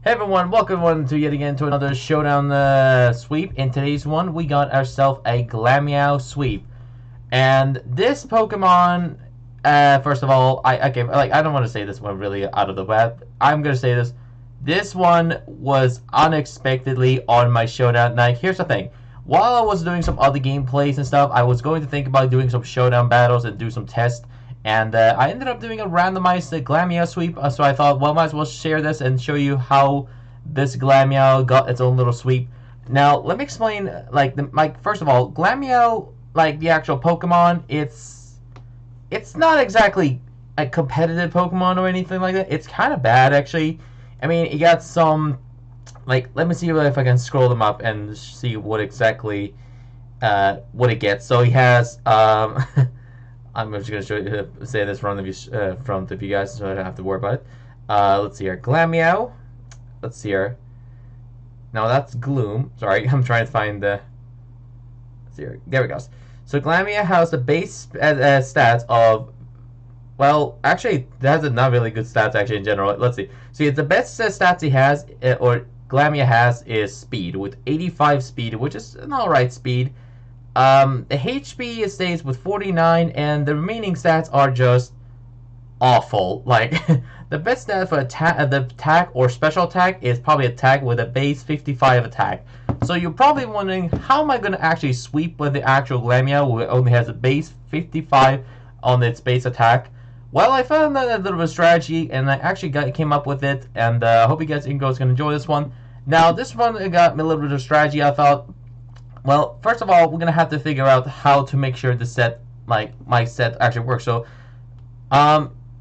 Hey everyone, welcome everyone to yet again to another Showdown sweep. In today's one, we got ourselves a Glameow sweep. And this Pokemon, first of all, I don't want to say this one really out of the web. I'm gonna say this. This one was unexpectedly on my Showdown. Now, here's the thing. While I was doing some other gameplays and stuff, I was going to think about doing some Showdown battles and do some tests. And I ended up doing a randomized Glameow sweep, so I thought, well, might as well share this and show you how this Glameow got its own little sweep. Now, let me explain, first of all, Glameow, like the actual Pokemon, it's not exactly a competitive Pokemon or anything like that. It's kind of bad, actually. I mean, you got some, let me see if I can scroll them up and see what exactly, what it gets. So he has, I'm just gonna show you, say this front of you guys, so I don't have to worry about it. Let's see here, Glameow. Let's see here. Now that's Gloom. Sorry, I'm trying to find the. Let's see here. There we go. So Glameow has the base stats of. Well, actually, that has not really good stats actually in general. Let's see. So the best stats he has, or Glameow has, is speed with 85 speed, which is an alright speed. The HP stays with 49, and the remaining stats are just awful. Like, the best stat for the attack or special attack is probably attack with a base 55 attack. So you're probably wondering, how am I going to actually sweep with the actual Glameow, who only has a base 55 on its base attack? Well, I found a little bit of a strategy, and I actually came up with it, and I hope you guys are going to enjoy this one. Now, this one got me a little bit of strategy. I thought, well, first of all, we're gonna have to figure out how to make sure the set, like my set, actually works. So,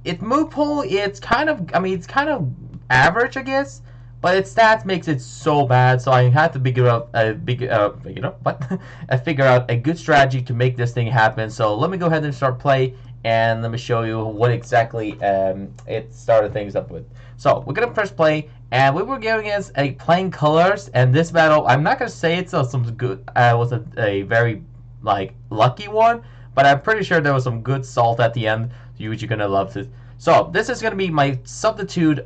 its move pool, it's kind of, it's kind of average, I guess, but its stats makes it so bad. So I had to figure out figure out a good strategy to make this thing happen. So let me go ahead and start play, and let me show you what exactly it started things up with. So we're gonna press play, and we were going against a plain colors, and this battle, I'm not gonna say it's some good, was a very lucky one, but I'm pretty sure there was some good salt at the end. Which you're gonna love this. So this is gonna be my substitute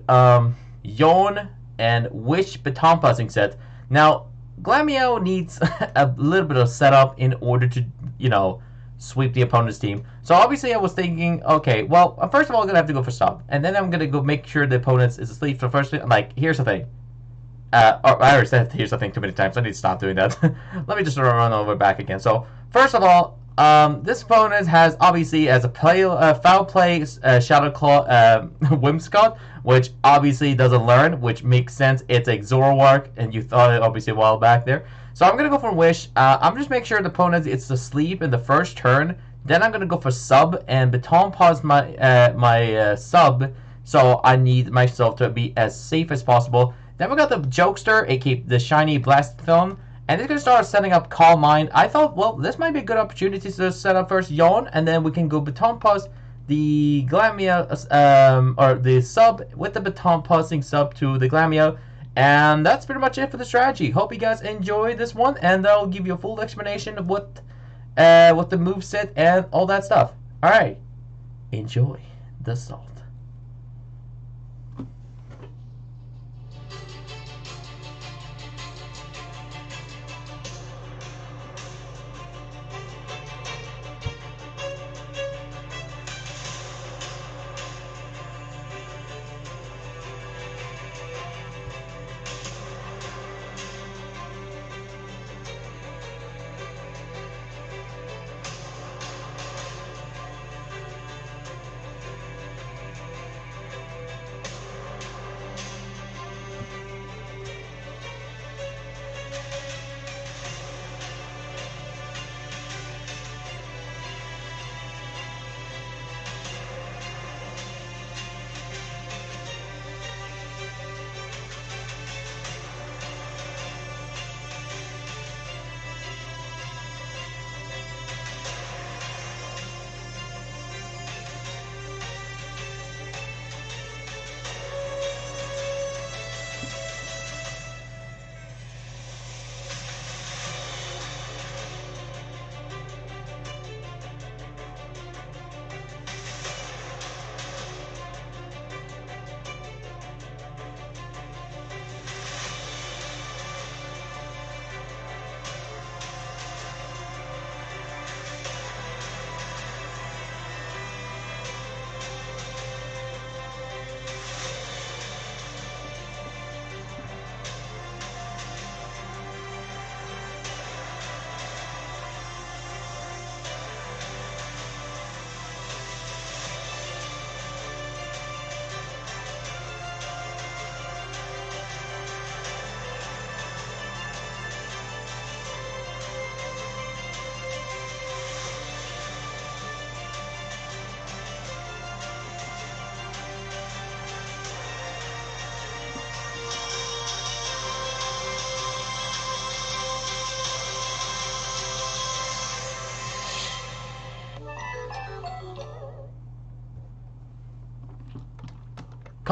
Yawn and Wish Baton Passing set. Now Glameow needs a little bit of setup in order to sweep the opponent's team. So obviously I was thinking, okay, well, first of all I'm gonna have to go for sub, and then I'm gonna go make sure the opponent is asleep. So first, here's the thing. I already said here's the thing too many times. I need to stop doing that. Let me just run over back again. So first of all, this opponent has obviously as a foul play Shadow Claw Whimsicott, which obviously doesn't learn, which makes sense. It's a Zoroark, and you thought it obviously a while back there. So I'm gonna go for Wish. I'm just make sure the opponent is asleep in the first turn. Then I'm gonna go for sub and baton pause my sub. So I need myself to be as safe as possible. Then we got the Jokester, aka the shiny Blast Film. And it's going to start setting up Calm Mind. I thought, well, this might be a good opportunity to set up first Yawn, and then we can go Baton Pass the Glameow, or the sub with the Baton Passing sub to the Glameow. And that's pretty much it for the strategy. Hope you guys enjoy this one, and I'll give you a full explanation of what the moveset and all that stuff. Alright, enjoy the salt.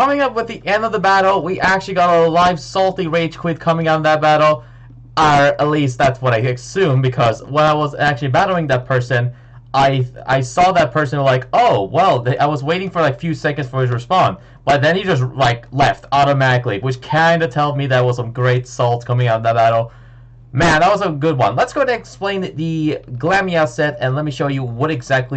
coming up with the end of the battle, we actually got a live salty rage quit coming out of that battle. Or at least that's what I assume, because when I was actually battling that person, I saw that person like, oh well, I was waiting for like a few seconds for his respawn, but then he just like left automatically, which kind of tells me that was some great salt coming out of that battle. Man, that was a good one. Let's go ahead and explain the Glameow set, and let me show you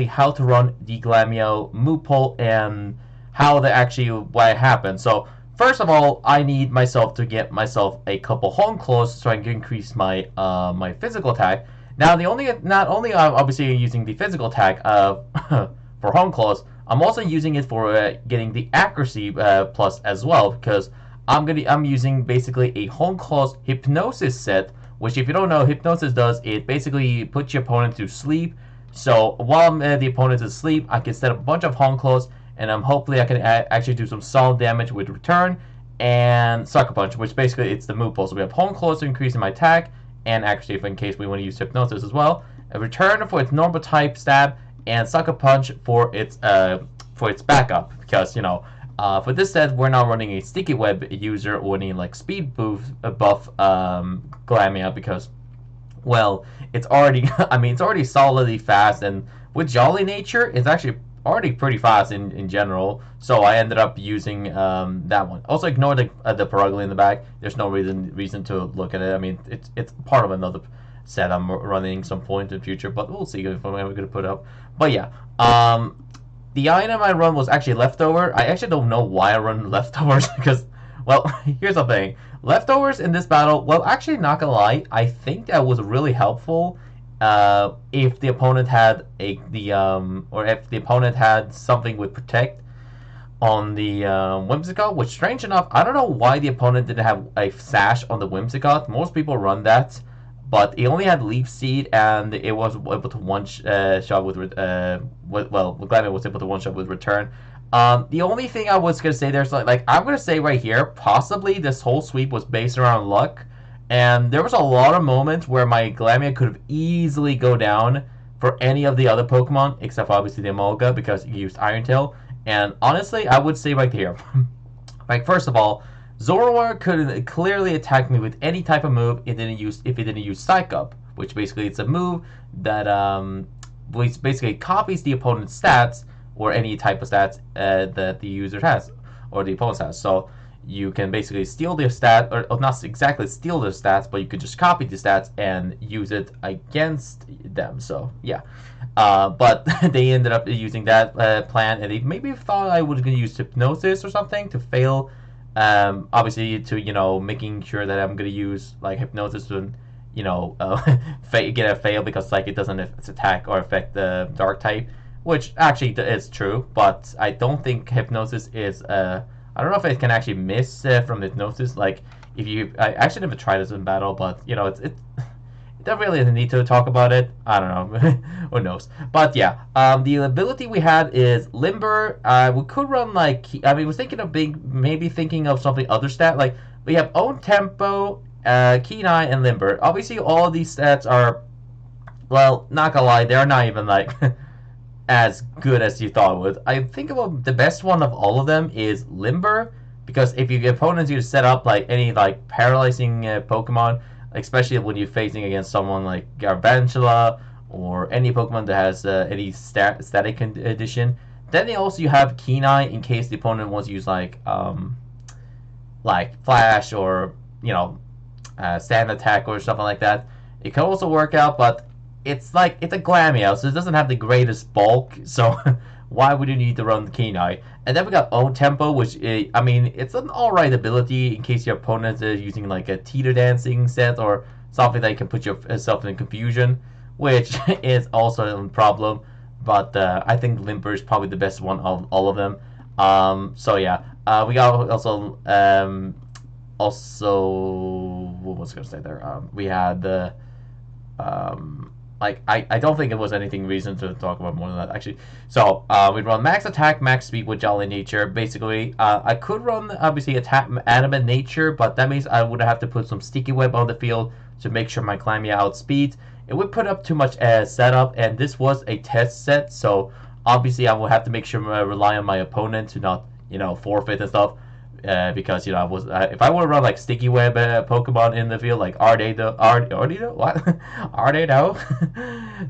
how to run the Glameow move pool and how what happened. So first of all, I need myself to get myself a couple home clothes so I can increase my my physical attack. Now, not only I'm obviously using the physical attack for home clothes, I'm also using it for getting the accuracy plus as well, because I'm using basically a home clothes hypnosis set, which if you don't know, hypnosis does, it basically puts your opponent to sleep. So while the opponent is asleep, I can set up a bunch of home clothes, and hopefully I can actually do some solid damage with return and sucker punch, which basically it's the move pool. So we have home clothes to increase my attack and accuracy in case we want to use hypnosis as well. A return for its normal type stab, and sucker punch for its backup, because you know. For this set, we're not running a sticky web user or any like speed buff Glameow, because, well, it's already it's already solidly fast, and with Jolly Nature, it's actually already pretty fast in general. So I ended up using that one. Also, ignore the Perugly in the back. There's no reason to look at it. I mean, it's part of another set I'm running some point in the future, but we'll see if I'm ever gonna put up. But yeah, the item I run was actually leftover. I actually don't know why I run leftovers because, well, here's the thing. Leftovers in this battle, well, actually, not gonna lie, I think that was really helpful if the opponent had or if the opponent had something with protect on the Whimsicott, which, strange enough, I don't know why the opponent didn't have a sash on the Whimsicott. Most people run that, but it only had Leaf Seed, and it was able to one shot with Glameow was able to one shot with return. The only thing I was gonna say there's like I'm gonna say right here, possibly this whole sweep was based around luck, and there was a lot of moments where my Glameow could have easily go down for any of the other Pokemon, except for obviously the Emolga, because he used Iron Tail. And honestly, I would say right here, like first of all, Zoroark could clearly attack me with any type of move if it didn't use Psych Up, which basically it's a move that which basically copies the opponent's stats or any type of stats that the user has or the opponent has. So you can basically steal their stat, or not exactly steal their stats, but you could just copy the stats and use it against them. So yeah, but they ended up using that plan, and they maybe thought I was going to use Hypnosis or something to fail. Obviously, to making sure that I'm gonna use like Hypnosis to get a fail, because like it doesn't attack or affect the Dark type, which actually is true. But I don't think Hypnosis is I don't know if it can actually miss from Hypnosis. Like I actually never tried this in battle, but it's don't really need to talk about it. I don't know. Who knows? But yeah, the ability we had is Limber. We could run like was thinking of maybe thinking of something other stat. Like we have Own Tempo, Keen Eye, and Limber. Obviously, all of these stats are, well, not gonna lie, they're not even like as good as you thought it would. I think about the best one of all of them is Limber, because if your opponents you set up like any like paralyzing Pokemon, especially when you're facing against someone like Garvantula or any Pokemon that has any static condition. Then you have Keen Eye in case the opponent wants to use like Flash or Sand Attack or something like that. It can also work out, but it's a Glameow, so it doesn't have the greatest bulk. So why would you need to run the Keen Eye? And then we got Own Tempo, which it's an alright ability in case your opponent is using like a teeter dancing set or something that can put yourself in confusion, which is also a problem. But I think Limber is probably the best one of all of them. So yeah, we got also what was I gonna say there? We had the I don't think it was anything reason to talk about more than that, actually. So we'd run max attack, max speed with Jolly Nature. Basically, I could run obviously attack Adamant Nature, but that means I would have to put some sticky web on the field to make sure my Glameow outspeeds. It would put up too much setup, and this was a test set, so obviously I will have to make sure I rely on my opponent to not Forfit and stuff. Because I was if I were to run like sticky web Pokemon in the field, like Ardedo what Ardedo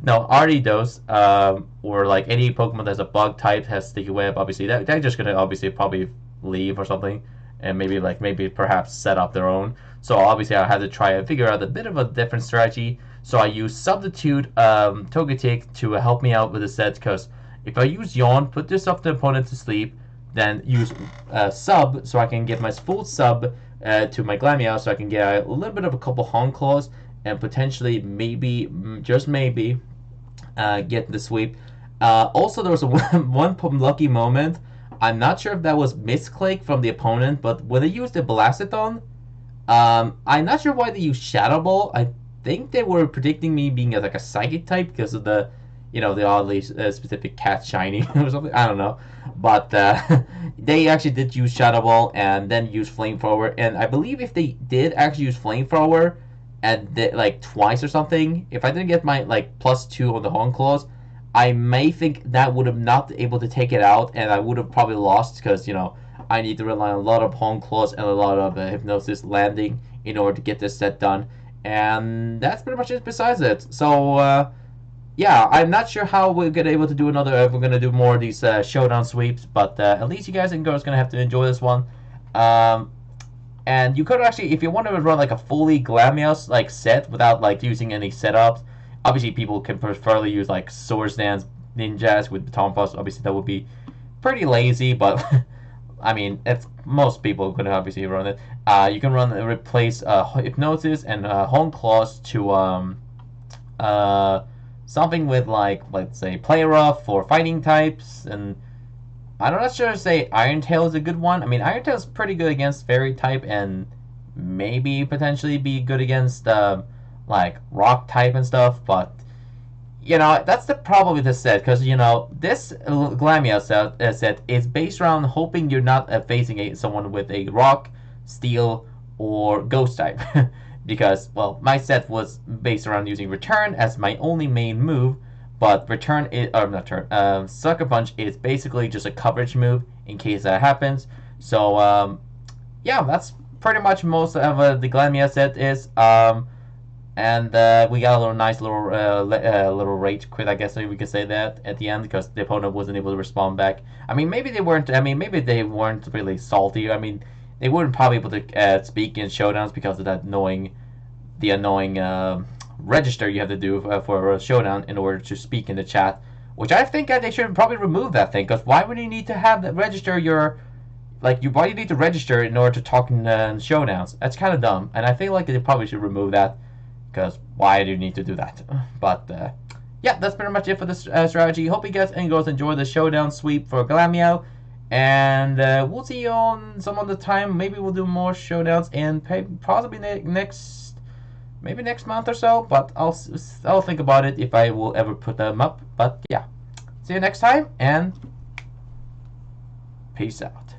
no Ardedos, or like any Pokemon that's a bug type has sticky web, obviously they're just gonna obviously probably leave or something, and maybe perhaps set up their own. So obviously I had to try and figure out a bit of a different strategy. So I used Substitute Togetic to help me out with the set, because if I use Yawn, put this off the opponent to sleep, then use Sub so I can get my full Sub to my Glameow, so I can get a little bit of a couple Honk Claws and potentially, maybe, just maybe, get the sweep. Also, there was a one lucky moment. I'm not sure if that was misclick from the opponent, but when they used the Blastothon, I'm not sure why they used Shadow Ball. I think they were predicting me being like a Psychic type because of the oddly specific cat shiny or something. I don't know, but they actually did use Shadow Ball and then use Flamethrower. And I believe if they did actually use Flamethrower and like twice or something, if I didn't get my like +2 on the Horn Claws, I may think that would have not been able to take it out, and I would have probably lost because I need to rely on a lot of Horn Claws and a lot of Hypnosis landing in order to get this set done. And that's pretty much it besides it. So yeah, I'm not sure how we're gonna able to do if we're gonna do more of these showdown sweeps, but at least you guys and girls gonna have to enjoy this one. And you could actually, if you want to run like a fully Glameow like set without like using any setups, obviously people can preferably use like Swords Dance Ninjas with Baton Pass. Obviously that would be pretty lazy, but I mean, if most people could obviously run it. You can replace Hypnosis and Home Claws to something with like, let's say, Play Rough for fighting types, and I'm not sure to say Iron Tail is a good one. I mean, Iron Tail is pretty good against Fairy type, and maybe potentially be good against like Rock type and stuff, but that's the problem with this set, because this Glameow set is based around hoping you're not facing someone with a Rock, Steel, or Ghost type. Because, well, my set was based around using Return as my only main move, but Return is, or not Turn, Sucker Punch is basically just a coverage move in case that happens. So, yeah, that's pretty much most of the Glameow set is. And we got a nice little rage quit, I guess we could say that at the end, because the opponent wasn't able to respond back. I mean, maybe they weren't really salty. I mean, they weren't probably able to speak in showdowns because of that annoying register you have to do for a showdown in order to speak in the chat. Which I think they should probably remove that thing, because why would you need to have that register why do you need to register in order to talk in showdowns? That's kind of dumb, and I feel like they probably should remove that, because why do you need to do that? But yeah, that's pretty much it for this strategy. Hope you guys and girls enjoy the showdown sweep for Glameow. And we'll see you on some other time. Maybe we'll do more showdowns and possibly maybe next month or so. But I'll think about it if I will ever put them up. But yeah, see you next time, and peace out.